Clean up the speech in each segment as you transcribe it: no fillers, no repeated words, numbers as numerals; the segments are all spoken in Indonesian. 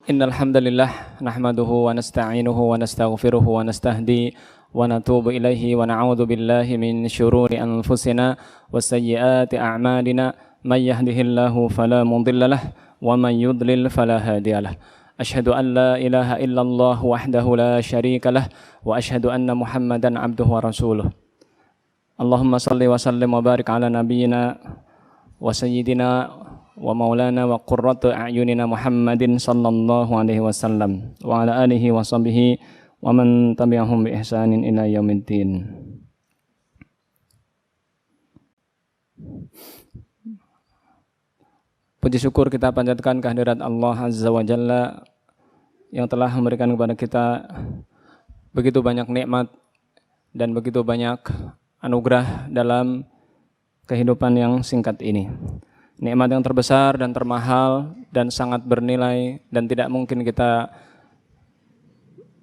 Innal hamdalillah nahmaduhu wa nasta'inuhu wa nastaghfiruhu wa nastahdi wa natubu ilaihi wa na'udzu billahi min syururi anfusina wa sayyiati a'malina may yahdihillahu fala mudilla lahu wa man yudlil fala hadiyalah. Asyhadu an la ilaha illallah wahdahu la syarika lah wa asyhadu anna Muhammadan abduhu wa rasuluh. Allahumma salli wa sallim wa barik ala nabiyyina wa sayyidina wa maulana wa qurratu a'yunina Muhammadin sallallahu alaihi wasallam wa ala alihi wa sahbihi wa man tabi'ahum bi ihsanin ila yaumiddin. Puji syukur kita panjatkan kehadirat Allah Azza wa Jalla yang telah memberikan kepada kita begitu banyak nikmat dan begitu banyak anugerah dalam kehidupan yang singkat ini. Nikmat yang terbesar dan termahal dan sangat bernilai dan tidak mungkin kita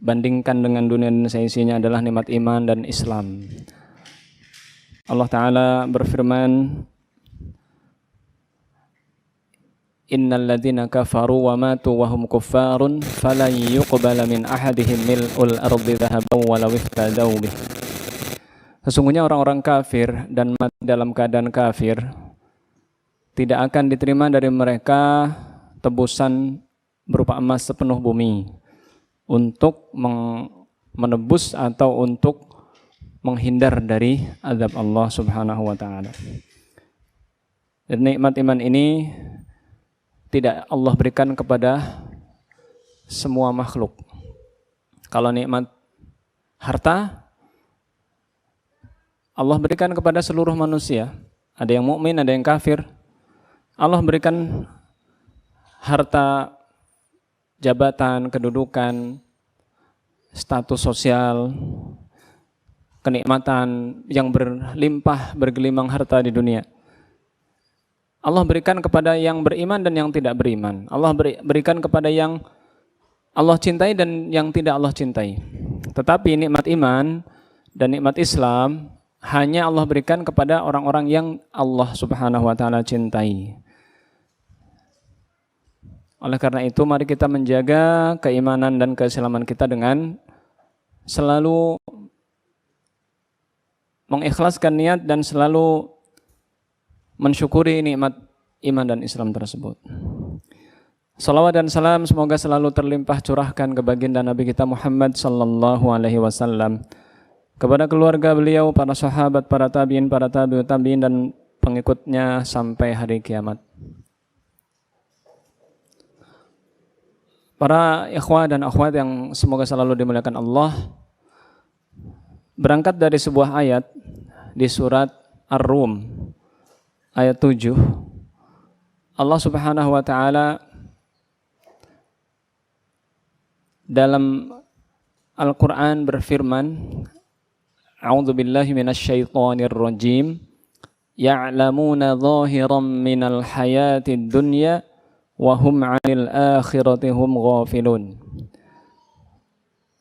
bandingkan dengan dunia dan seisinya adalah nikmat iman dan Islam. Allah Ta'ala berfirman, Innal ladzina kafaru wa matu wa hum kuffarun falan yuqbala min ahadihim mil'ul ardi dhahaban walau iftadaw bih. Sesungguhnya orang-orang kafir dan mati dalam keadaan kafir tidak akan diterima dari mereka tebusan berupa emas sepenuh bumi untuk menebus atau untuk menghindar dari azab Allah Subhanahu wa taala. Dan nikmat iman ini tidak Allah berikan kepada semua makhluk. Kalau nikmat harta Allah berikan kepada seluruh manusia. Ada yang mukmin, ada yang kafir. Allah berikan harta, jabatan, kedudukan, status sosial, kenikmatan yang berlimpah, bergelimang harta di dunia. Allah berikan kepada yang beriman dan yang tidak beriman. Allah berikan kepada yang Allah cintai dan yang tidak Allah cintai. Tetapi nikmat iman dan nikmat Islam hanya Allah berikan kepada orang-orang yang Allah Subhanahu wa taala cintai. Oleh karena itu mari kita menjaga keimanan dan keislaman kita dengan selalu mengikhlaskan niat dan selalu mensyukuri nikmat iman dan Islam tersebut. Salawat dan salam semoga selalu terlimpah curahkan ke baginda Nabi kita Muhammad sallallahu alaihi wasallam, kepada keluarga beliau, para sahabat, para tabi'in, para tabi'ut tabi'in dan pengikutnya sampai hari kiamat. Para ikhwah dan akhwat yang semoga selalu dimuliakan Allah, berangkat dari sebuah ayat di surat Ar-Rum ayat 7, Allah Subhanahu wa taala dalam Al-Qur'an berfirman, A'udzu billahi minasyaitonir rajim, ya'lamuna zahiran minal hayatid dunya wa hum 'anil akhirati hum ghafilun.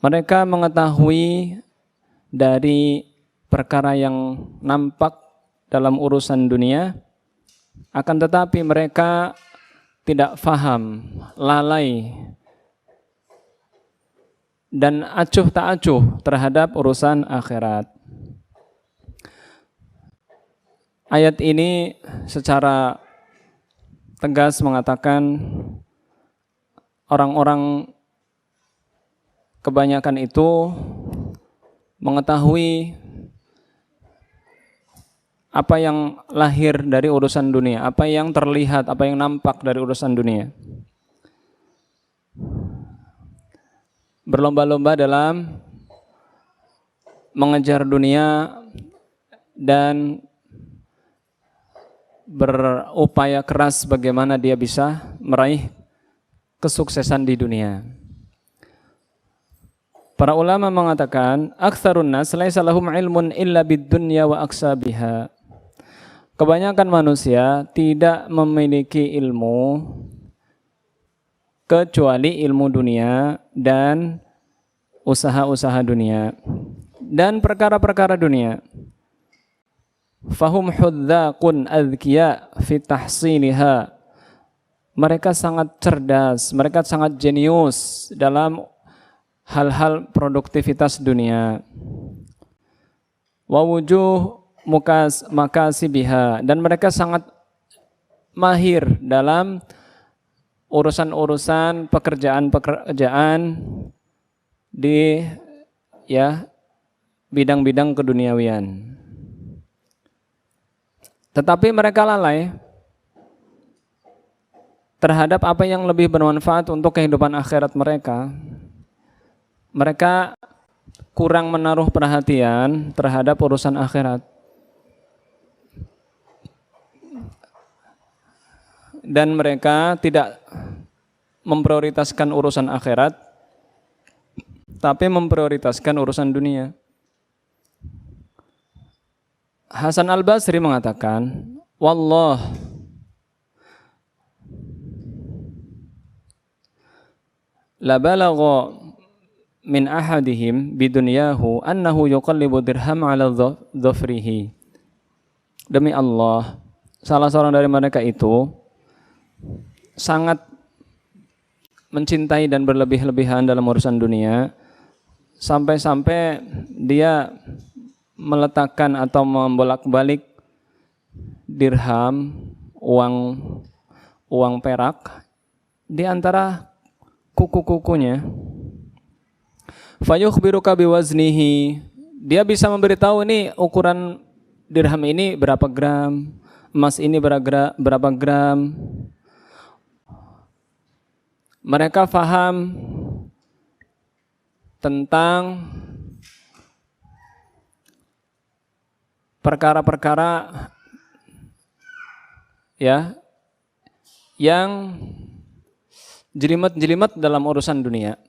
Mereka mengetahui dari perkara yang nampak dalam urusan dunia, akan tetapi mereka tidak faham, lalai dan acuh tak acuh terhadap urusan akhirat. Ayat ini secara tegas mengatakan orang-orang kebanyakan itu mengetahui apa yang lahir dari urusan dunia, apa yang terlihat, apa yang nampak dari urusan dunia. Berlomba-lomba dalam mengejar dunia dan berupaya keras bagaimana dia bisa meraih kesuksesan di dunia. Para ulama mengatakan, aktsarun nas laisa lahum ilmun illa bid-dunya wa aksabiha. Kebanyakan manusia tidak memiliki ilmu kecuali ilmu dunia dan usaha-usaha dunia dan perkara-perkara dunia. Fahum hudzaqun adzkiya fi tahsiliha Mereka sangat cerdas, mereka sangat jenius dalam hal-hal produktivitas dunia. Wa wujuh makasibiha, dan mereka sangat mahir dalam urusan-urusan pekerjaan-pekerjaan di bidang-bidang keduniawian. Tetapi mereka lalai terhadap apa yang lebih bermanfaat untuk kehidupan akhirat mereka. Mereka kurang menaruh perhatian terhadap urusan akhirat. Dan mereka tidak memprioritaskan urusan akhirat, tapi memprioritaskan urusan dunia. Hasan Al-Basri mengatakan, Wallah, la balagha min ahadihim bidunyahu annahu yuqallibu dirham ala dhafrihi. Demi Allah, salah seorang dari mereka itu sangat mencintai dan berlebih-lebihan dalam urusan dunia, sampai-sampai dia meletakkan atau membolak-balik dirham, uang perak di antara kuku-kukunya. Fayukhbiruka biwaznihi, dia bisa memberitahu ini ukuran dirham ini berapa gram, emas ini berapa gram. Mereka faham tentang perkara-perkara yang jelimet-jelimet dalam urusan dunia.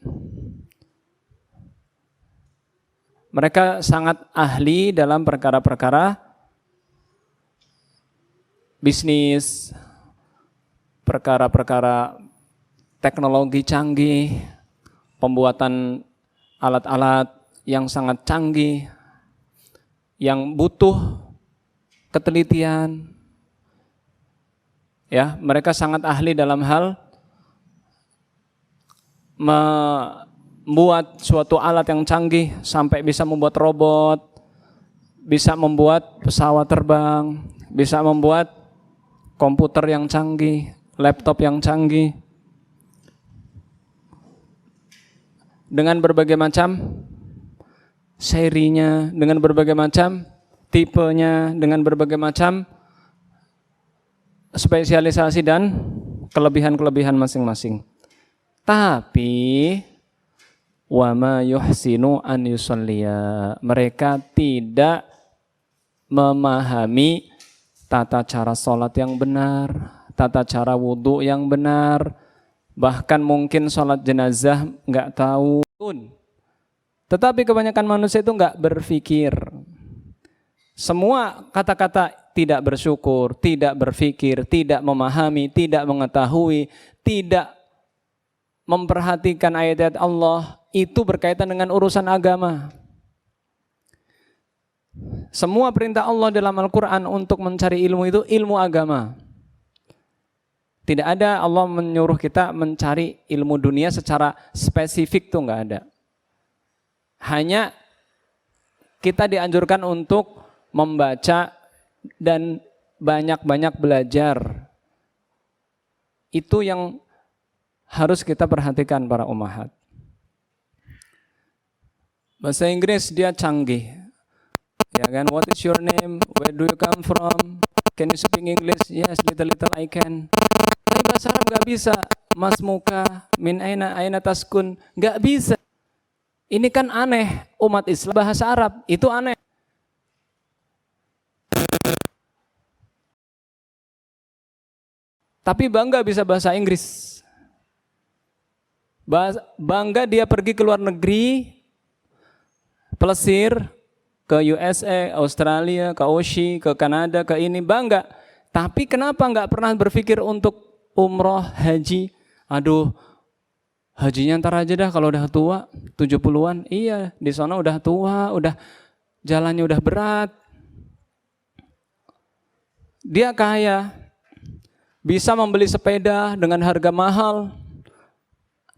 Mereka sangat ahli dalam perkara-perkara bisnis, perkara-perkara teknologi canggih, pembuatan alat-alat yang sangat canggih, yang butuh ketelitian. Ya, mereka sangat ahli dalam hal membuat suatu alat yang canggih sampai bisa membuat robot, bisa membuat pesawat terbang, bisa membuat komputer yang canggih, laptop yang canggih, dengan berbagai macam serinya, dengan berbagai macam tipenya, dengan berbagai macam spesialisasi dan kelebihan-kelebihan masing-masing. Tapi wa ma yuhsinu an yusalliya, mereka tidak memahami tata cara sholat yang benar, tata cara wudhu yang benar, bahkan mungkin sholat jenazah nggak tahu. Tetapi kebanyakan manusia itu nggak berpikir. Semua kata-kata tidak bersyukur, tidak berpikir, tidak memahami, tidak mengetahui, tidak memperhatikan ayat-ayat Allah, itu berkaitan dengan urusan agama. Semua perintah Allah dalam Al-Quran untuk mencari ilmu itu ilmu agama. Tidak ada Allah menyuruh kita mencari ilmu dunia secara spesifik, tuh nggak ada. Hanya kita dianjurkan untuk membaca dan banyak-banyak belajar. Itu yang harus kita perhatikan para ummahat. Bahasa Inggris dia canggih. Ya kan, what is your name? Where do you come from? Can you speak English? Yes, little I can. Tapi bahasa Arab nggak bisa. Mas muka, min aina taskun, nggak bisa. Ini kan aneh, umat Islam bahasa Arab itu aneh. Tapi bangga bisa bahasa Inggris. Bangga dia pergi ke luar negeri, pelesir ke USA, Australia, ke Aussie, ke Kanada, ke ini, bangga. Tapi kenapa nggak pernah berpikir untuk umroh, haji? Aduh, hajinya ntar aja dah kalau udah tua, 70-an. Iya, di sana udah tua, udah jalannya udah berat. Dia kaya, bisa membeli sepeda dengan harga mahal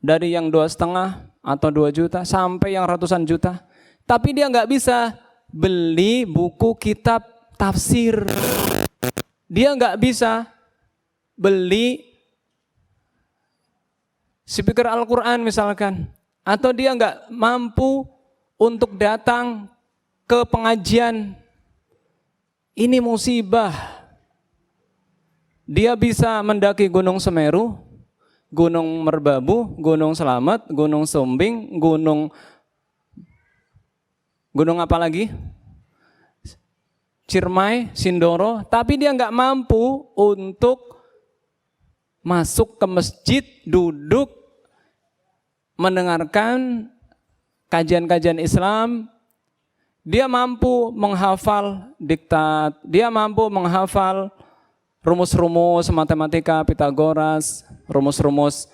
dari yang 2,5 atau 2 juta sampai yang ratusan juta. Tapi dia nggak bisa beli buku kitab tafsir. Dia nggak bisa beli speaker Al-Quran misalkan. Atau dia nggak mampu untuk datang ke pengajian. Ini musibah. Dia bisa mendaki Gunung Semeru, Gunung Merbabu, Gunung Selamat, Gunung Sumbing, Gunung apa lagi? Ciremai, Sindoro, tapi dia nggak mampu untuk masuk ke masjid, duduk, mendengarkan kajian-kajian Islam. Dia mampu menghafal diktat, dia mampu menghafal rumus-rumus matematika Pitagoras, rumus-rumus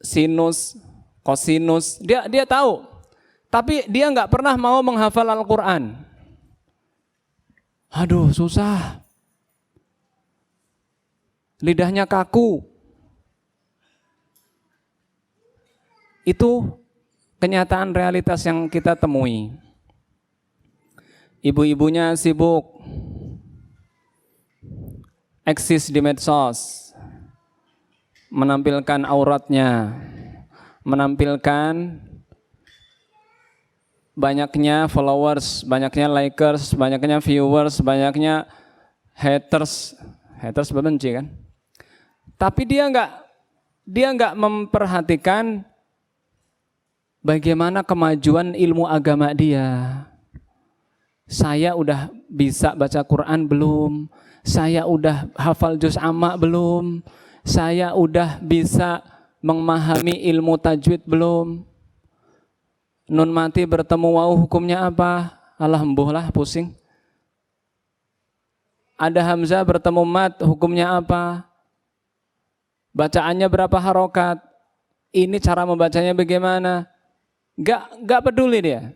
sinus, kosinus, dia tahu. Tapi dia nggak pernah mau menghafal Al-Quran. Aduh, susah. Lidahnya kaku. Itu kenyataan realitas yang kita temui. Ibu-ibunya sibuk eksis di medsos, menampilkan auratnya, menampilkan banyaknya followers, banyaknya likers, banyaknya viewers, banyaknya haters benci kan? Tapi dia nggak memperhatikan bagaimana kemajuan ilmu agama dia. Saya udah bisa baca Quran belum? Saya udah hafal juz amma belum? Saya udah bisa memahami ilmu tajwid belum? Nun mati bertemu waw hukumnya apa? Alhamdulillah pusing. Ada hamzah bertemu mat hukumnya apa? Bacaannya berapa harokat? Ini cara membacanya bagaimana? Gak peduli dia.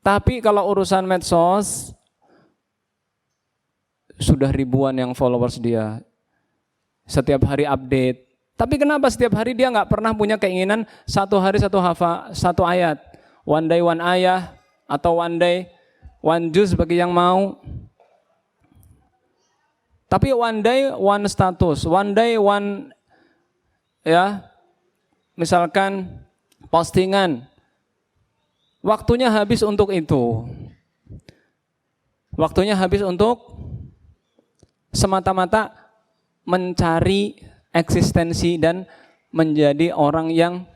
Tapi kalau urusan medsos, sudah ribuan yang followers dia. Setiap hari update. Tapi kenapa setiap hari dia nggak pernah punya keinginan satu hari satu ayat. One day one ayah, atau one day one juz bagi yang mau. Tapi one day one status, one day one, ya, misalkan postingan. Waktunya habis untuk itu. Waktunya habis untuk semata-mata mencari eksistensi dan menjadi orang yang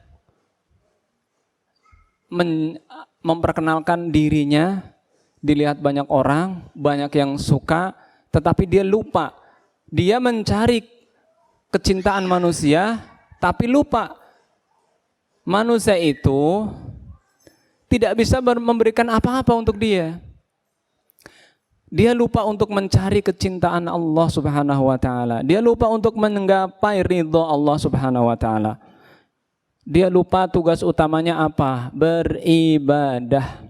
memperkenalkan dirinya, dilihat banyak orang, banyak yang suka, tetapi dia lupa. Dia mencari kecintaan manusia, tapi lupa manusia itu tidak bisa memberikan apa-apa untuk dia. Dia lupa untuk mencari kecintaan Allah Subhanahu wa taala. Dia lupa untuk menggapai ridho Allah Subhanahu wa taala. Dia lupa tugas utamanya apa? Beribadah.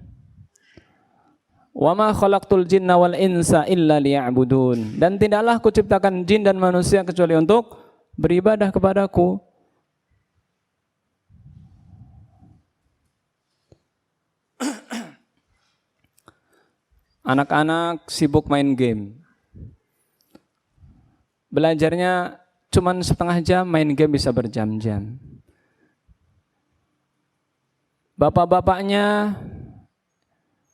Wa ma khalaqtul jinna wal insa illa liya'budun. Dan tidaklah kuciptakan jin dan manusia kecuali untuk beribadah kepadaku. Anak-anak sibuk main game. Belajarnya cuman setengah jam, main game bisa berjam-jam. Bapak-bapaknya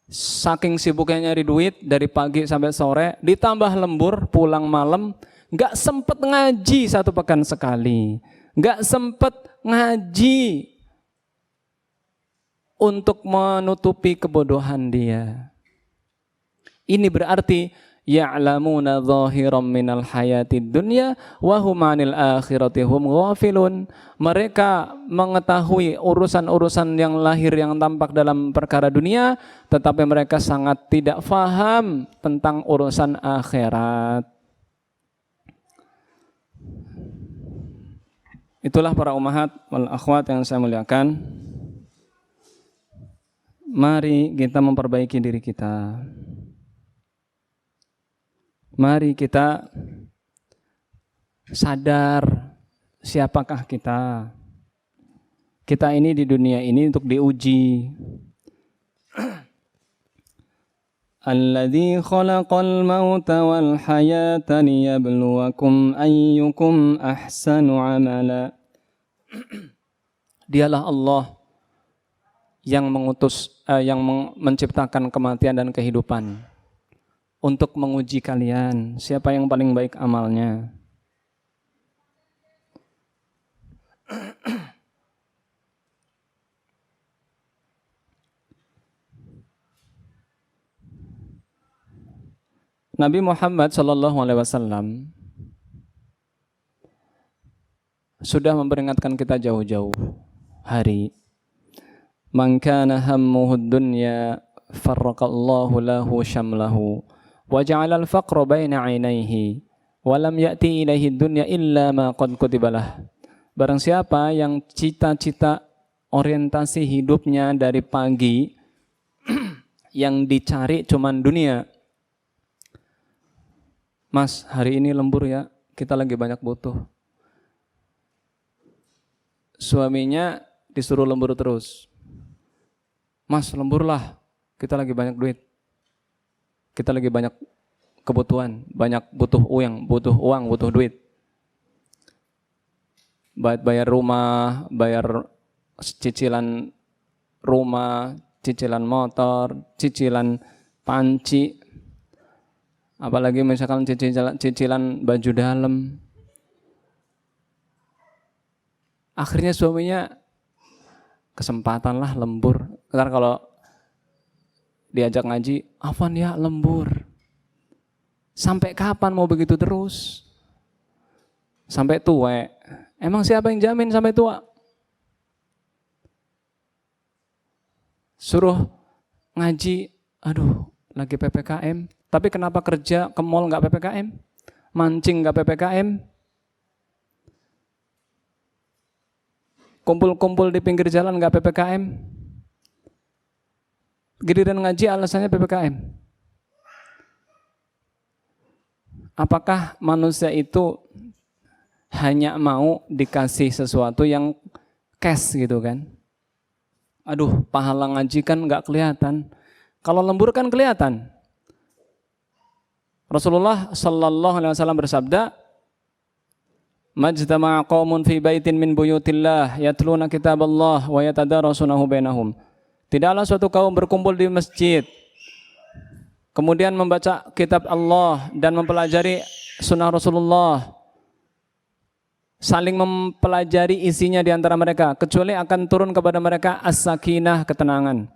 saking sibuknya nyari duit dari pagi sampai sore, ditambah lembur, pulang malam, gak sempet ngaji satu pekan sekali. Gak sempet ngaji untuk menutupi kebodohan dia. Ini berarti ya'lamuna zahiran minal hayatid dunya wa hum 'anil akhirati hum ghafilun. Mereka mengetahui urusan-urusan yang lahir yang tampak dalam perkara dunia, tetapi mereka sangat tidak faham tentang urusan akhirat. Itulah para ummahat wal akhwat yang saya muliakan. Mari kita memperbaiki diri kita. Mari kita sadar siapakah kita. Kita ini di dunia ini untuk diuji. Alladzi khalaqal mauta wal hayata liyabluwakum ayyukum ahsanu amala. Dialah Allah yang menciptakan kematian dan kehidupan untuk menguji kalian siapa yang paling baik amalnya. Nabi Muhammad SAW sudah memperingatkan kita jauh-jauh hari. Man kana hammuhud dunya farraqallahu lahu syamlahu wa ja'ala al-faqra baina 'ainaihi wa lam ya'ti ilaihi dunya illa ma qad kutibalah. Barang siapa yang cita-cita orientasi hidupnya dari pagi yang dicari cuman dunia. Mas, hari ini lembur ya, kita lagi banyak butuh. Suaminya disuruh lembur terus. Mas, lemburlah, kita lagi banyak duit. Kita lagi banyak kebutuhan, banyak butuh uang, butuh duit. Bayar rumah, bayar cicilan rumah, cicilan motor, cicilan panci. Apalagi misalkan cicilan baju dalam. Akhirnya suaminya kesempatan lah lembur. Ntar kalau diajak ngaji, Afwan ya lembur. Sampai kapan mau begitu terus? Sampai tua. Emang siapa yang jamin sampai tua? Suruh ngaji, aduh lagi PPKM. Tapi kenapa kerja ke mall nggak PPKM? Mancing nggak PPKM? Kumpul-kumpul di pinggir jalan nggak PPKM? Giliran ngaji alasannya PPKM. Apakah manusia itu hanya mau dikasih sesuatu yang cash gitu kan? Aduh, pahala ngaji kan nggak kelihatan. Kalau lembur kan kelihatan. Rasulullah sallallahu alaihi wasallam bersabda, "Majtama'a qaumun fi baitin min buyutillah yatluna kitaballah wa yatadarasunahu bainahum." Tidaklah suatu kaum berkumpul di masjid kemudian membaca kitab Allah dan mempelajari sunnah Rasulullah, saling mempelajari isinya di antara mereka, kecuali akan turun kepada mereka as-sakinah, ketenangan,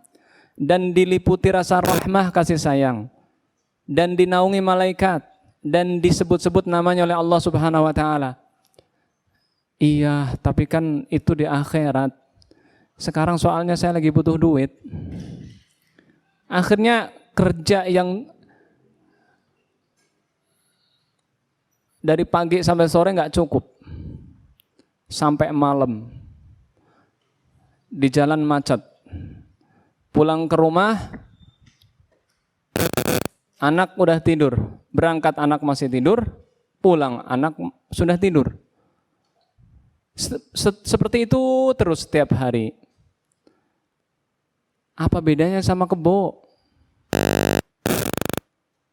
dan diliputi rasa rahmah, kasih sayang, dan dinaungi malaikat, dan disebut-sebut namanya oleh Allah Subhanahu wa taala. Iya, tapi kan itu di akhirat. Sekarang soalnya saya lagi butuh duit. Akhirnya kerja yang dari pagi sampai sore nggak cukup. Sampai malam. Di jalan macet. Pulang ke rumah, anak udah tidur, berangkat anak masih tidur, pulang anak sudah tidur. Seperti itu terus setiap hari. Apa bedanya sama kebo?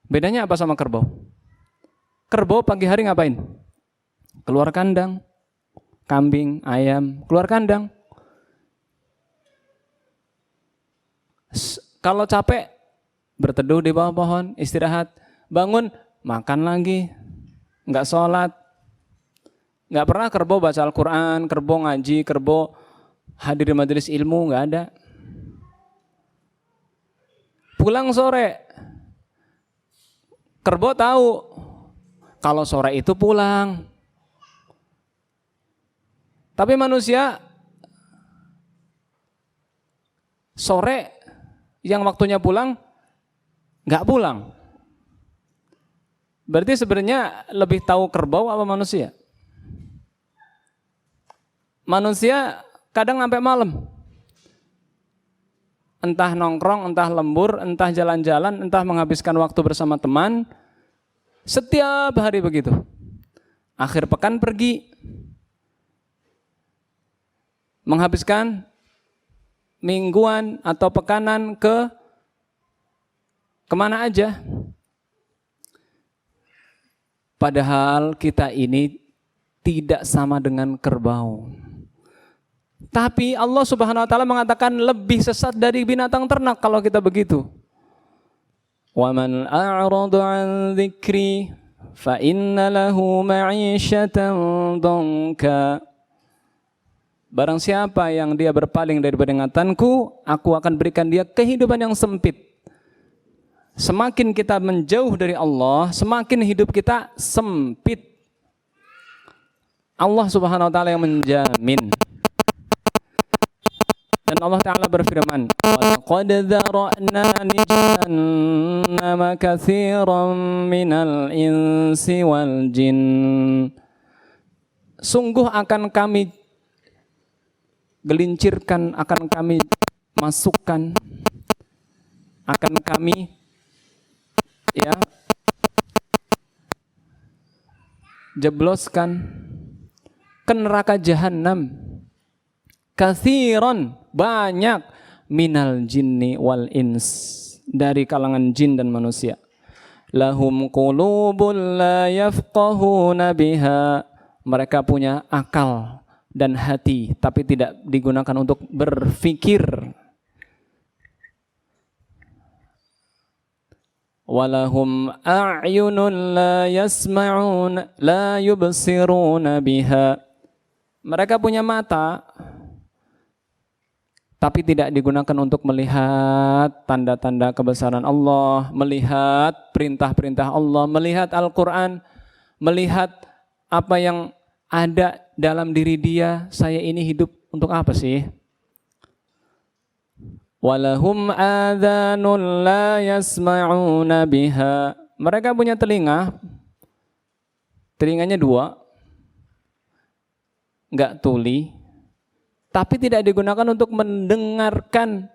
Bedanya apa sama kerbau? Kerbau pagi hari ngapain? Keluar kandang, kambing, ayam, keluar kandang. Kalau capek, berteduh di bawah pohon, istirahat, bangun, makan lagi, nggak sholat. Nggak pernah kerbau baca Al-Quran, kerbau ngaji, kerbau hadir di majelis ilmu, nggak ada. Pulang sore, kerbau tahu kalau sore itu pulang. Tapi manusia sore yang waktunya pulang nggak pulang. Berarti sebenarnya lebih tahu kerbau apa manusia? Manusia kadang sampai malam. Entah nongkrong, entah lembur, entah jalan-jalan, entah menghabiskan waktu bersama teman. Setiap hari begitu. Akhir pekan pergi. Menghabiskan mingguan atau pekanan ke kemana aja. Padahal kita ini tidak sama dengan kerbau. Tapi Allah Subhanahu wa taala mengatakan lebih sesat dari binatang ternak kalau kita begitu. Wa man a'rada 'an dzikri fa inna lahu ma'isyatan dhanka. Barang siapa yang dia berpaling dari ingatanku, aku akan berikan dia kehidupan yang sempit. Semakin kita menjauh dari Allah, semakin hidup kita sempit. Allah Subhanahu wa taala yang menjamin. Dan Allah Ta'ala berfirman, وَلَقَدْ ذَرَأْنَا لِجَهَنَّمَ كَثِيرًا مِنَ الْإِنسِ وَالْجِنِّ. Sungguh akan kami gelincirkan, akan kami masukkan, akan kami jebloskan ke neraka jahanam. Katsiran, banyak, minal jinni wal ins, dari kalangan jin dan manusia. Lahum qulubun la yafqahuna biha, mereka punya akal dan hati tapi tidak digunakan untuk berfikir. Walahum a'yunun la yasma'un la yubsiruna biha, mereka punya mata tapi tidak digunakan untuk melihat tanda-tanda kebesaran Allah, melihat perintah-perintah Allah, melihat Al-Quran, melihat apa yang ada dalam diri dia. Saya ini hidup untuk apa sih? Walahum adhanun la yasma'una biha, mereka punya telinga, telinganya dua, enggak tuli, tapi tidak digunakan untuk mendengarkan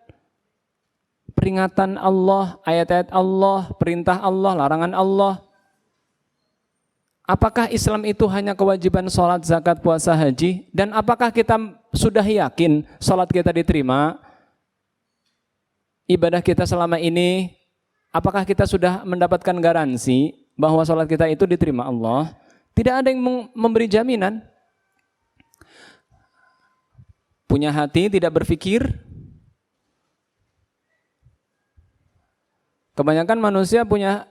peringatan Allah, ayat-ayat Allah, perintah Allah, larangan Allah. Apakah Islam itu hanya kewajiban sholat, zakat, puasa, haji? Dan apakah kita sudah yakin sholat kita diterima? Ibadah kita selama ini, apakah kita sudah mendapatkan garansi bahwa sholat kita itu diterima Allah? Tidak ada yang memberi jaminan. Punya hati, tidak berpikir. Kebanyakan manusia punya,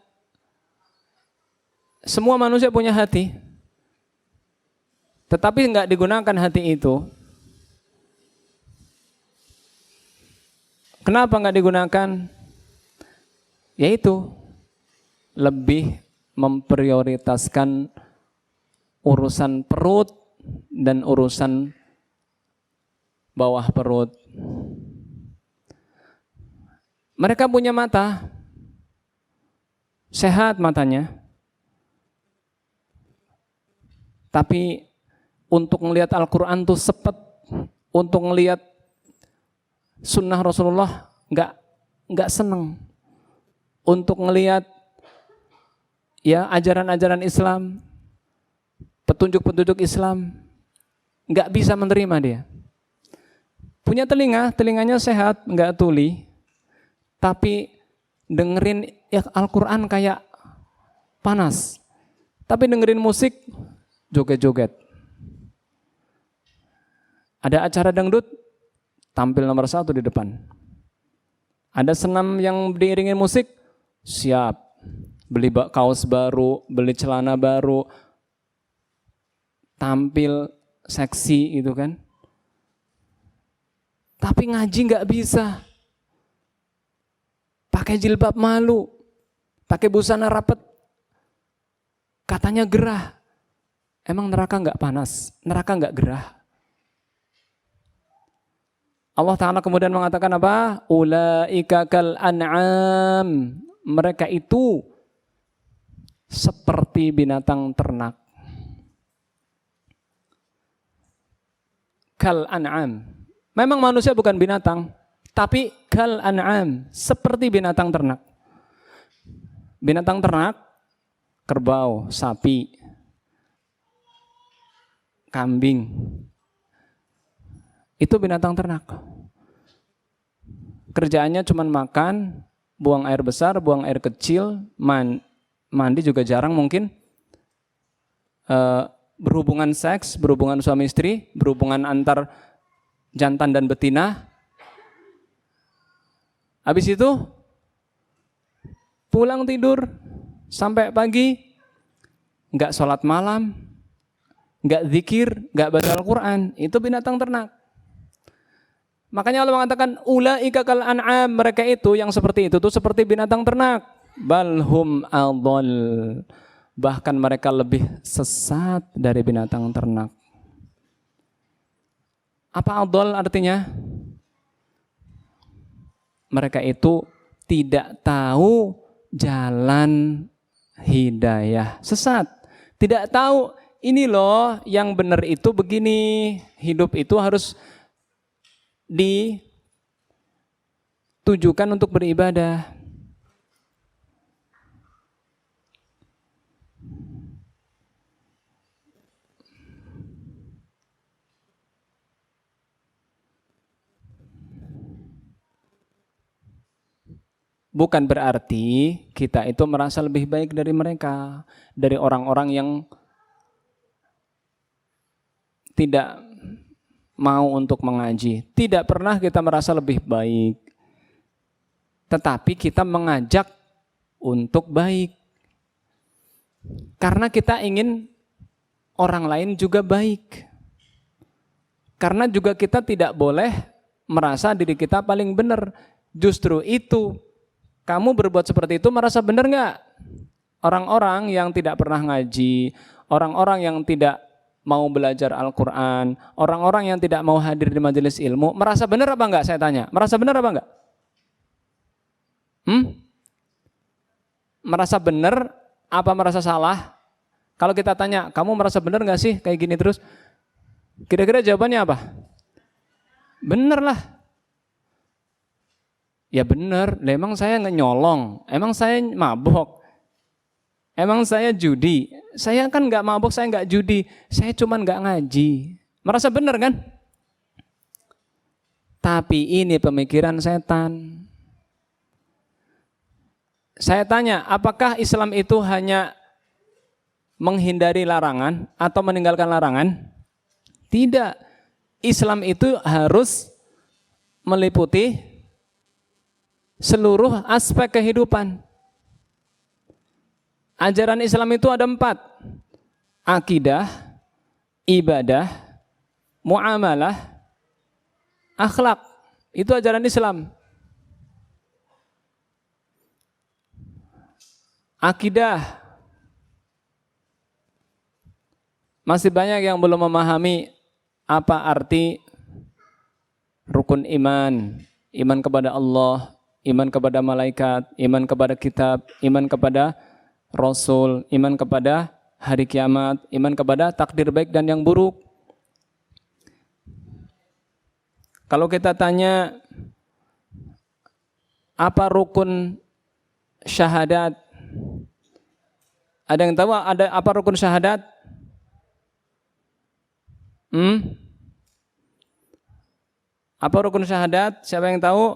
semua manusia punya hati, tetapi enggak digunakan hati itu. Kenapa enggak digunakan? Yaitu lebih memprioritaskan urusan perut dan urusan bawah perut. Mereka punya mata, sehat matanya, tapi untuk melihat Al-Quran tuh sepet, untuk melihat sunnah Rasulullah nggak seneng, untuk melihat ya ajaran-ajaran Islam, petunjuk-petunjuk Islam, nggak bisa menerima dia. Punya telinga, telinganya sehat, nggak tuli, tapi dengerin ya Al-Quran kayak panas, tapi dengerin musik joget-joget. Ada acara dangdut, tampil nomor 1 di depan. Ada senam yang diiringin musik, siap. Beli kaos baru, beli celana baru, tampil seksi gitu kan. Tapi ngaji nggak bisa. Pakai jilbab malu, pakai busana rapet, katanya gerah. Emang neraka nggak panas? Neraka nggak gerah? Allah Ta'ala kemudian mengatakan apa? Ulaika kal an'am. Mereka itu seperti binatang ternak. Kal an'am. Memang manusia bukan binatang, tapi kal an'am, seperti binatang ternak. Binatang ternak, kerbau, sapi, kambing. Itu binatang ternak. Kerjaannya cuma makan, buang air besar, buang air kecil, mandi juga jarang mungkin, berhubungan seks, berhubungan suami istri, berhubungan antar jantan dan betina. Habis itu pulang tidur sampai pagi, nggak sholat malam, nggak zikir, nggak baca Al-Quran. Itu binatang ternak. Makanya Allah mengatakan ulaika kal an'am, mereka itu yang seperti itu tuh seperti binatang ternak. Balhum adall, bahkan mereka lebih sesat dari binatang ternak. Apa adall artinya? Mereka itu tidak tahu jalan hidayah, sesat. Tidak tahu ini loh yang benar itu begini, hidup itu harus ditujukan untuk beribadah. Bukan berarti kita itu merasa lebih baik dari mereka, dari orang-orang yang tidak mau untuk mengaji. Tidak pernah kita merasa lebih baik. Tetapi kita mengajak untuk baik. Karena kita ingin orang lain juga baik. Karena juga kita tidak boleh merasa diri kita paling benar. Justru itu, kamu berbuat seperti itu merasa benar nggak? Orang-orang yang tidak pernah ngaji, orang-orang yang tidak mau belajar Al-Quran, orang-orang yang tidak mau hadir di majelis ilmu, merasa benar apa enggak? Saya tanya, merasa benar apa enggak? Merasa benar apa merasa salah? Kalau kita tanya, kamu merasa benar enggak sih kayak gini terus? Kira-kira jawabannya apa? Benar lah. Ya benar, emang saya nggak nyolong, emang saya mabok, emang saya judi. Saya kan nggak mabok, saya nggak judi, saya cuman nggak ngaji. Merasa benar kan? Tapi ini pemikiran setan. Saya tanya, apakah Islam itu hanya menghindari larangan atau meninggalkan larangan? Tidak. Islam itu harus meliputi seluruh aspek kehidupan. Ajaran Islam itu ada 4. Akidah, ibadah, muamalah, akhlak. Itu ajaran Islam. Akidah. Masih banyak yang belum memahami apa arti rukun iman. Iman kepada Allah, iman kepada malaikat, iman kepada kitab, iman kepada Rasul, iman kepada hari kiamat, iman kepada takdir baik dan yang buruk. Kalau kita tanya apa rukun syahadat, ada yang tahu ada apa rukun syahadat? Apa rukun syahadat? Siapa yang tahu?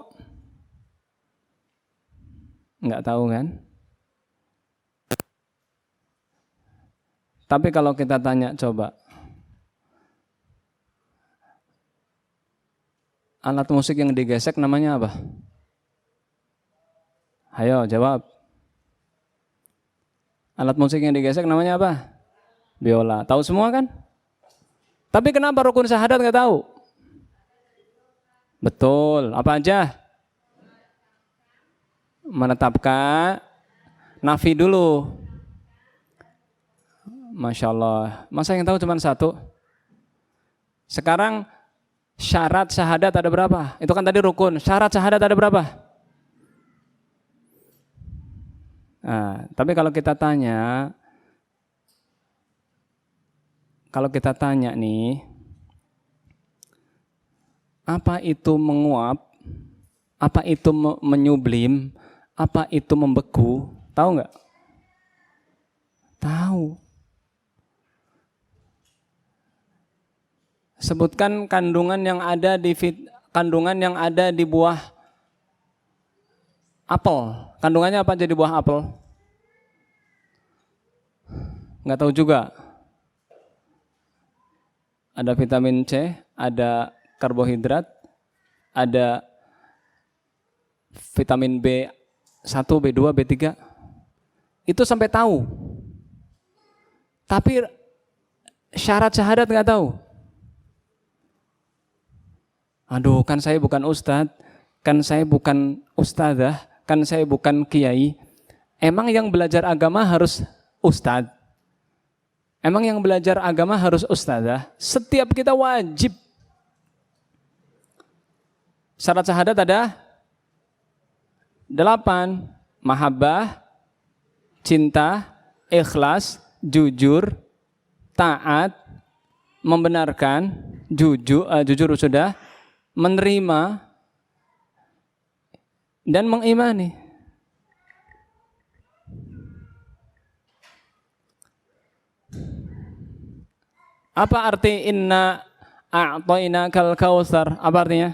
Enggak tahu kan? Tapi kalau kita tanya coba, alat musik yang digesek namanya apa? Ayo jawab. Alat musik yang digesek namanya apa? Biola. Tahu semua kan? Tapi kenapa rukun syahadat nggak tahu? Betul. Apa aja? Menetapkan, nafi dulu. Masya Allah. Masa yang tahu cuma 1? Sekarang syarat syahadat ada berapa? Itu kan tadi rukun. Syarat syahadat ada berapa? Nah, tapi kalau kita tanya nih, apa itu menguap? Apa itu menyublim? Apa itu membeku? Tahu nggak? Tahu. Sebutkan kandungan yang ada di buah apel. Kandungannya apa aja di buah apel? Nggak tahu juga. Ada vitamin C, ada karbohidrat, ada vitamin B1, B2, B3. Itu sampai tahu. Tapi syarat syahadat nggak tahu. Aduh, kan saya bukan ustadz, kan saya bukan ustadzah, kan saya bukan kiai. Emang yang belajar agama harus ustadz? Emang yang belajar agama harus ustadzah? Setiap kita wajib. Syarat syahadat ada 8. Mahabbah, cinta, ikhlas, jujur, taat, membenarkan, jujur sudah, menerima, dan mengimani. Apa arti inna a'tainakal kautsar? Apa artinya?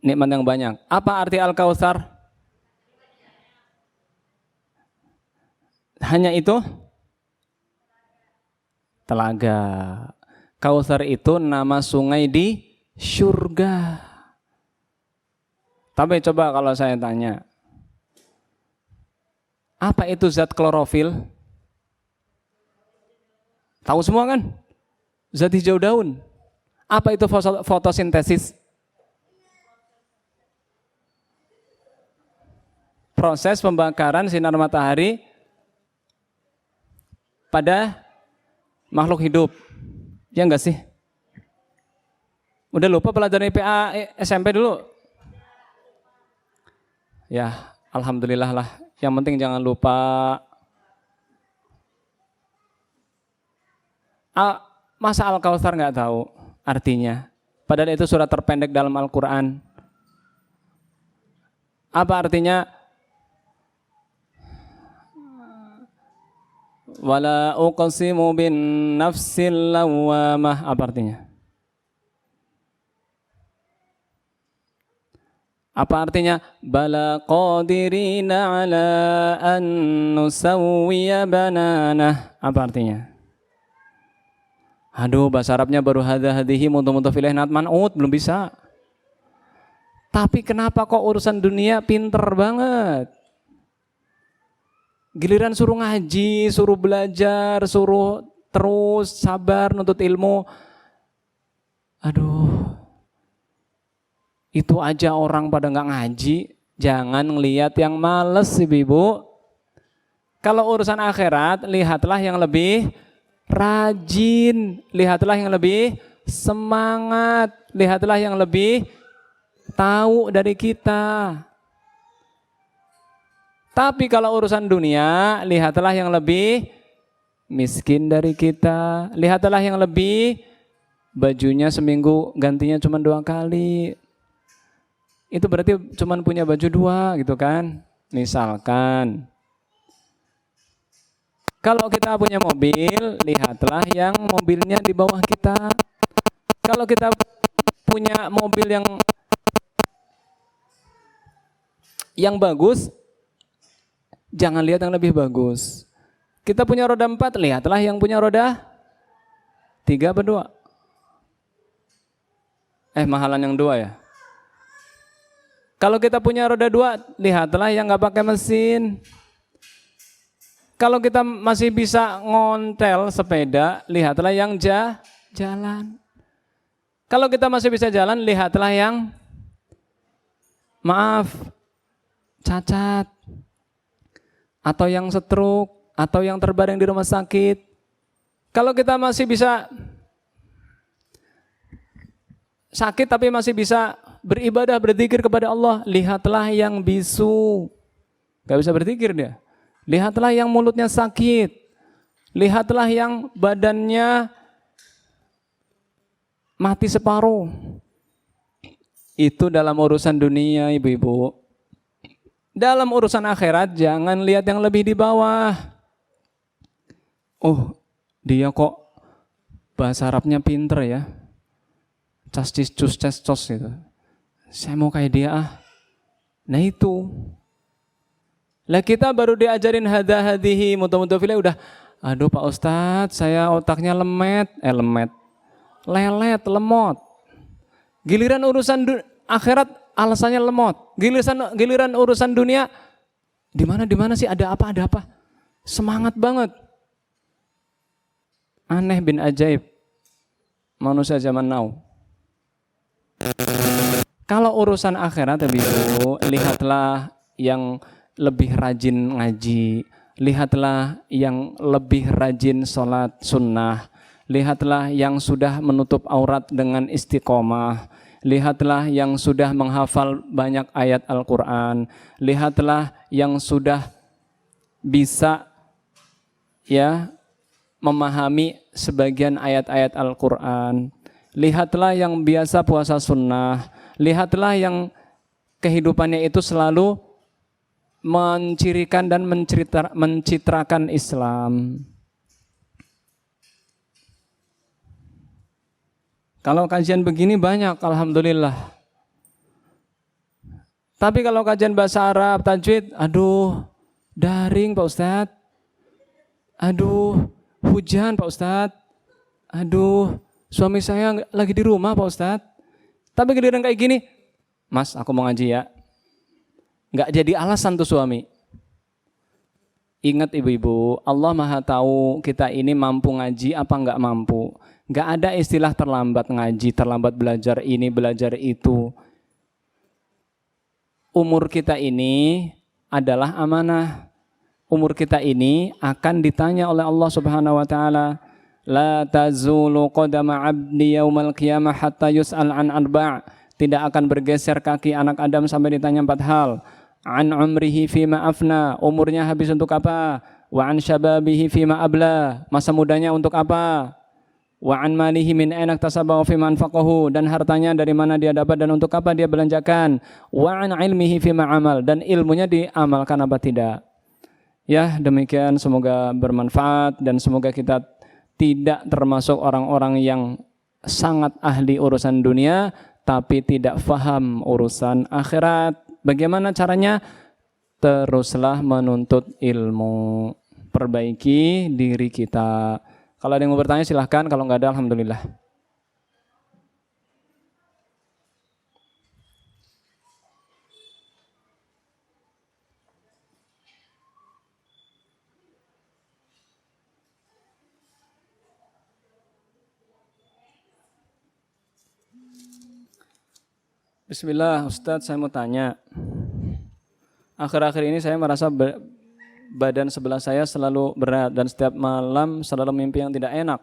Nikmat yang banyak. Apa arti al-kautsar? Hanya itu? Telaga. Kautsar itu nama sungai di surga. Tapi coba kalau saya tanya, apa itu zat klorofil? Tahu semua kan? Zat hijau daun. Apa itu fotosintesis? Proses pembakaran sinar matahari pada makhluk hidup. Ya enggak sih? Udah lupa pelajaran IPA SMP dulu? Ya, alhamdulillah lah. Yang penting jangan lupa. Masa Al-Kautsar nggak tahu artinya? Padahal itu surat terpendek dalam Al-Quran. Apa artinya? Wala uqsimu bin nafsil lawamah. Apa artinya? Apa artinya? Bala qadirina ala an nusawwiya bananah. Apa artinya? Aduh, bahasa Arabnya baru hadza hadihi mudhaf ilaih nat man'ut, belum bisa. Tapi kenapa kok urusan dunia pinter banget? Giliran suruh ngaji, suruh belajar, suruh terus sabar nuntut ilmu. Aduh, itu aja orang pada nggak ngaji. Jangan ngelihat yang males, ibu. Kalau urusan akhirat, lihatlah yang lebih rajin, lihatlah yang lebih semangat, lihatlah yang lebih tahu dari kita. Tapi kalau urusan dunia, lihatlah yang lebih miskin dari kita. Lihatlah yang lebih bajunya seminggu gantinya cuma 2 kali. Itu berarti cuma punya baju 2 gitu kan. Misalkan. Kalau kita punya mobil, lihatlah yang mobilnya di bawah kita. Kalau kita punya mobil yang bagus, jangan lihat yang lebih bagus. Kita punya roda 4, lihatlah yang punya roda 3 apa 2? Mahalan yang 2 ya. Kalau kita punya roda 2, lihatlah yang nggak pakai mesin. Kalau kita masih bisa ngontel sepeda, lihatlah yang jalan. Kalau kita masih bisa jalan, lihatlah yang cacat. Atau yang stroke, atau yang terbaring di rumah sakit. Kalau kita masih bisa sakit tapi masih bisa beribadah, berzikir kepada Allah, lihatlah yang bisu. Gak bisa berzikir dia. Lihatlah yang mulutnya sakit. Lihatlah yang badannya mati separuh. Itu dalam urusan dunia, ibu-ibu. Dalam urusan akhirat jangan lihat yang lebih di bawah. Oh, dia kok bahasa Arabnya pinter ya. Cascis cus cos gitu. Saya mau kayak dia ah. Nah itu. Lah kita baru diajarin hadihi mutu-mutu udah, aduh Pak Ustadz, saya otaknya lelet, lemot. Giliran urusan akhirat alasannya lemot. Giliran urusan dunia, di mana sih ada apa? Semangat banget. Aneh bin ajaib. Manusia zaman now. Kalau urusan akhirat Ibu, lihatlah yang lebih rajin ngaji, lihatlah yang lebih rajin sholat sunnah, lihatlah yang sudah menutup aurat dengan istiqomah, lihatlah yang sudah menghafal banyak ayat Al-Quran, lihatlah yang sudah bisa ya memahami sebagian ayat-ayat Al-Quran, lihatlah yang biasa puasa sunnah, lihatlah yang kehidupannya itu selalu mencirikan dan mencitrakan Islam. Kalau kajian begini banyak, alhamdulillah. Tapi kalau kajian bahasa Arab, tajwid, aduh, daring Pak Ustadz. Aduh, hujan Pak Ustadz. Aduh, suami saya lagi di rumah Pak Ustadz. Tapi giliran kayak gini, Mas, aku mau ngaji ya. Nggak jadi alasan tuh suami. Ingat ibu-ibu, Allah Maha tahu kita ini mampu ngaji apa nggak mampu. Nggak ada istilah terlambat ngaji, terlambat belajar ini, belajar itu. Umur kita ini adalah amanah. Umur kita ini akan ditanya oleh Allah Subhanahu wa taala. La tazulu qadama 'abdi yaumal qiyamah hatta yus'al an arba'. Tidak akan bergeser kaki anak Adam sampai ditanya 4 hal. An umrihi fima afna, umurnya habis untuk apa? Wa an syababihi fima abla, masa mudanya untuk apa? Wa an malihi min aina iktasabahu fima anfaqahu, dan hartanya dari mana dia dapat dan untuk apa dia belanjakan. Wa an ilmihi fima amal, dan ilmunya diamalkan apa tidak. Ya, demikian semoga bermanfaat dan semoga kita tidak termasuk orang-orang yang sangat ahli urusan dunia tapi tidak faham urusan akhirat. Bagaimana caranya? Teruslah menuntut ilmu, perbaiki diri kita. Kalau ada yang mau bertanya silahkan, kalau nggak ada alhamdulillah. Bismillah, Ustadz, saya mau tanya. Akhir-akhir ini saya merasa badan sebelah saya selalu berat dan setiap malam selalu mimpi yang tidak enak,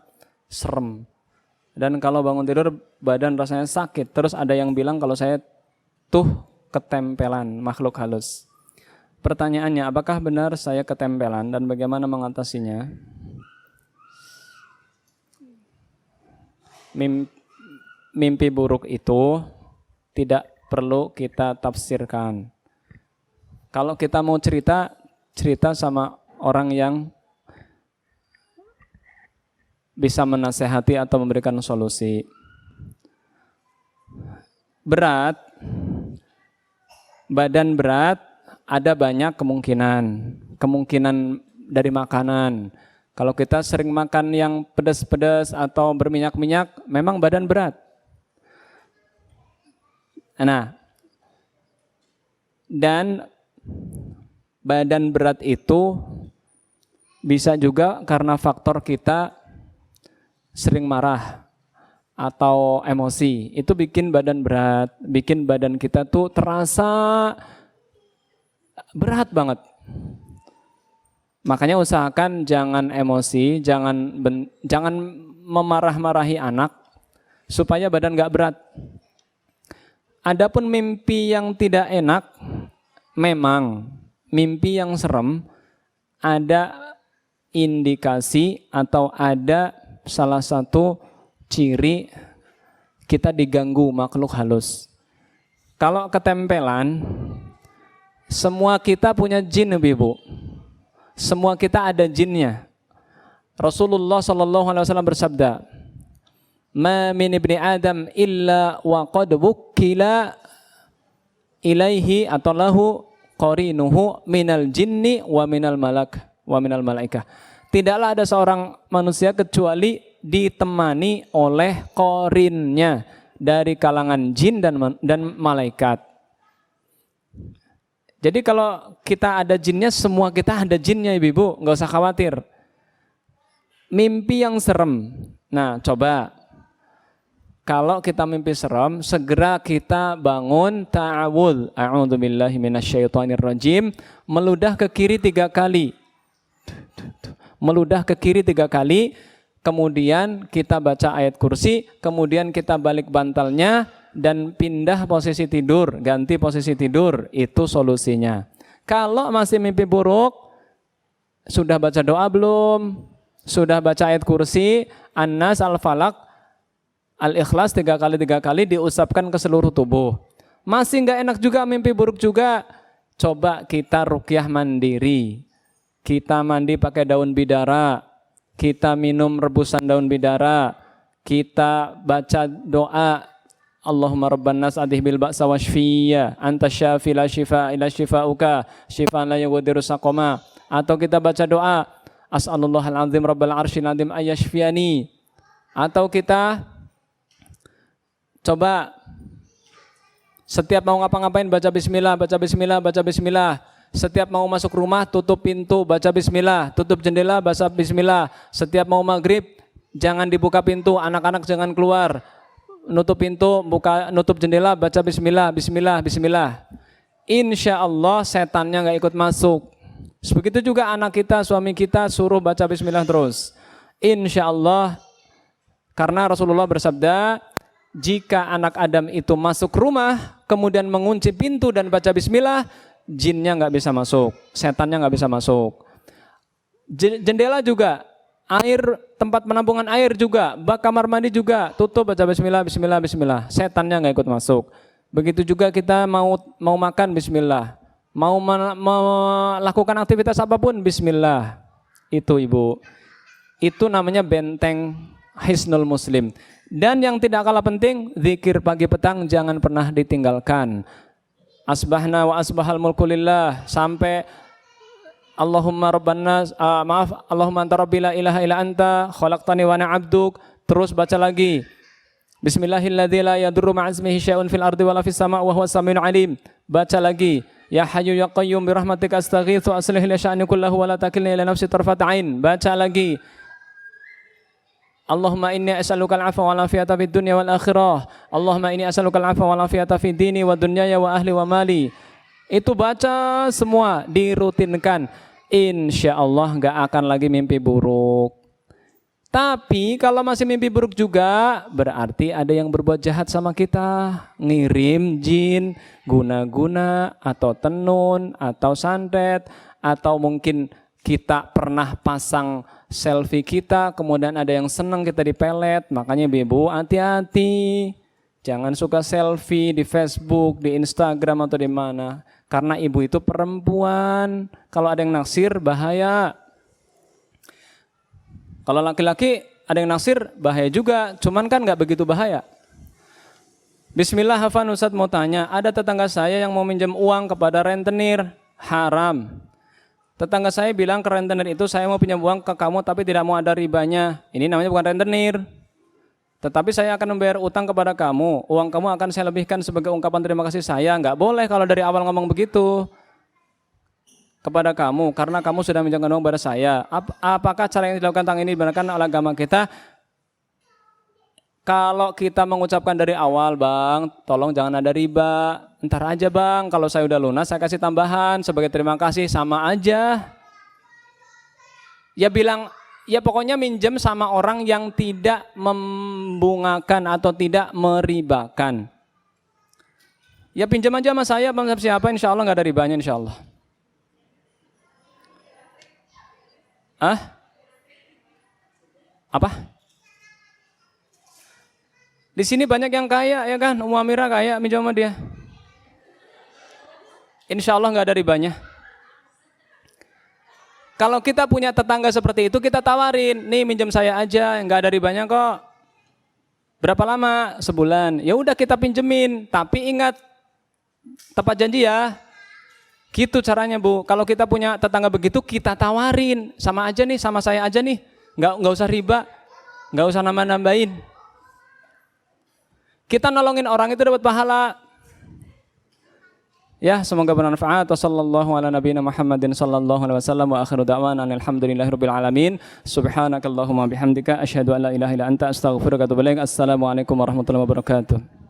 serem. Dan kalau bangun tidur badan rasanya sakit. Terus ada yang bilang kalau saya tuh ketempelan makhluk halus. Pertanyaannya, apakah benar saya ketempelan dan bagaimana mengatasinya? Mimpi buruk itu tidak perlu kita tafsirkan. Kalau kita mau cerita sama orang yang bisa menasehati atau memberikan solusi. Berat, badan berat, ada banyak kemungkinan. Kemungkinan dari makanan. Kalau kita sering makan yang pedas-pedas atau berminyak-minyak, memang badan berat. Nah, dan badan berat itu bisa juga karena faktor kita sering marah atau emosi. Itu bikin badan berat, bikin badan kita tuh terasa berat banget. Makanya usahakan jangan emosi, jangan memarah-marahi anak supaya badan gak berat. Adapun mimpi yang tidak enak, memang mimpi yang serem ada indikasi atau ada salah satu ciri kita diganggu makhluk halus. Kalau ketempelan, Semua kita punya jin, Ibu. Semua kita ada jinnya. Rasulullah SAW bersabda, "Ma min ibni Adam illa wa qad wukkila ilaihi atau lahu qarinuhu minal jinni wa minal malaikah." Tidaklah ada seorang manusia kecuali ditemani oleh qarinnya dari kalangan jin dan malaikat. Jadi kalau kita ada jinnya, semua kita ada jinnya, Ibu, nggak usah khawatir. Mimpi yang serem. Nah, coba kalau kita mimpi serem, segera kita bangun ta'awudz, a'udzubillahi minasyaitonirrajim, meludah ke kiri 3 kali. Meludah ke kiri 3 kali, kemudian kita baca ayat kursi, kemudian kita balik bantalnya dan pindah posisi tidur, ganti posisi tidur, itu solusinya. Kalau masih mimpi buruk, sudah baca doa belum? Sudah baca ayat kursi, An-Nas, Al-Falaq, Al-Ikhlas 3 kali diusapkan ke seluruh tubuh. Masih nggak enak juga, mimpi buruk juga, coba kita ruqyah mandiri. Kita mandi pakai daun bidara, kita minum rebusan daun bidara, kita baca doa, Allahumma rabban nas adhibil ba'sa washfiyya anta syafi la shifa ila shifauka shifaan la yughadiru saqama. Atau kita baca doa, as'alullahal azim rabbal arsyil azim ayyashfiyani. Atau kita coba setiap mau ngapa-ngapain baca bismillah, baca bismillah, baca bismillah. Setiap mau masuk rumah tutup pintu, baca bismillah. Tutup jendela, baca bismillah. Setiap mau maghrib jangan dibuka pintu, anak-anak jangan keluar. Nutup pintu, nutup jendela, baca bismillah, bismillah, bismillah. Insya Allah setannya nggak ikut masuk. Begitu juga anak kita, suami kita suruh baca bismillah terus. Insya Allah, karena Rasulullah bersabda, jika anak Adam itu masuk rumah, kemudian mengunci pintu dan baca bismillah, jinnya nggak bisa masuk, setannya nggak bisa masuk. Jendela juga, air, tempat penampungan air juga, bak kamar mandi juga, tutup baca bismillah, bismillah, bismillah. Setannya nggak ikut masuk. Begitu juga kita mau makan bismillah, mau melakukan aktivitas apapun bismillah. Itu Ibu, itu namanya benteng Hisnul Muslim. Dan yang tidak kalah penting, zikir pagi petang jangan pernah ditinggalkan. Asbahna wa asbahal mulku lillah, sampai Allahumma rabbannas, Allahumma anta rabbi la ilaha illa anta khalaqtani wa ana 'abduk. Terus baca lagi, bismillahilladzi la yadurru ma'asmihi syai'un fil ardi wala fis sama' wa huwas samiul alim. Baca lagi, ya hayyu ya qayyum bi rahmatika astaghitsu aslih li sya'ni kullahu wa la takilni ila nafsi tarfata ain. Baca lagi, Allahumma inni as'aluka al-'afwa wal 'afiyata fid dunya wal akhirah. Allahumma inni as'aluka al-'afwa wal 'afiyata fid dini wa dunyaya wa ahli wa mali. Itu baca semua, dirutinkan. Insya Allah nggak akan lagi mimpi buruk. Tapi kalau masih mimpi buruk juga, berarti ada yang berbuat jahat sama kita. Ngirim jin, guna-guna, atau tenun, atau santet, atau mungkin kita pernah pasang selfie kita, kemudian ada yang senang kita dipelet. Makanya Ibu, hati-hati. Jangan suka selfie di Facebook, di Instagram, atau di mana. Karena ibu itu perempuan. Kalau ada yang naksir, bahaya. Kalau laki-laki ada yang naksir, bahaya juga. Cuman kan nggak begitu bahaya. Bismillah, Hafan Ustadz mau tanya. Ada tetangga saya yang mau minjem uang kepada rentenir. Haram. Tetangga saya bilang ke rentenir itu, saya mau pinjam uang ke kamu tapi tidak mau ada ribanya. Ini namanya bukan rentenir. Tetapi saya akan membayar utang kepada kamu. Uang kamu akan saya lebihkan sebagai ungkapan terima kasih saya. Nggak boleh kalau dari awal ngomong begitu kepada kamu, karena kamu sudah minjamkan uang kepada saya. Apakah cara yang dilakukan tentang ini dibenarkan oleh agama kita? Kalau kita mengucapkan dari awal, Bang, tolong jangan ada riba. Ntar aja Bang, kalau saya udah lunas saya kasih tambahan sebagai terima kasih, sama aja. Ya bilang, ya pokoknya minjem sama orang yang tidak membungakan atau tidak meribakan. Ya pinjam aja sama saya, Bang, siapa, insya Allah nggak ada ribanya, insya Allah. Apa? Di sini banyak yang kaya ya kan, Ummu Amirah kaya, minjam sama dia. insya Allah nggak ada ribanya. Kalau kita punya tetangga seperti itu, kita tawarin, nih minjem saya aja, nggak ada ribanya kok. Berapa lama? Sebulan. Ya udah kita pinjemin, tapi ingat tepat janji ya. Gitu caranya Bu. Kalau kita punya tetangga begitu, kita tawarin, sama aja nih, sama saya aja nih, nggak usah riba, nggak usah nambah-nambahin. Kita nolongin orang itu dapat pahala. Ya, semoga bermanfaat. Wassallallahu ala nabiyina Muhammadin sallallahu alaihi wasallam wa akhiru da'wana alhamdulillahirabbil alamin. Subhanakallahumma bihamdika asyhadu an la ilaha illa anta astaghfiruka wa atubu ilaik. Assalamualaikum warahmatullahi wabarakatuh.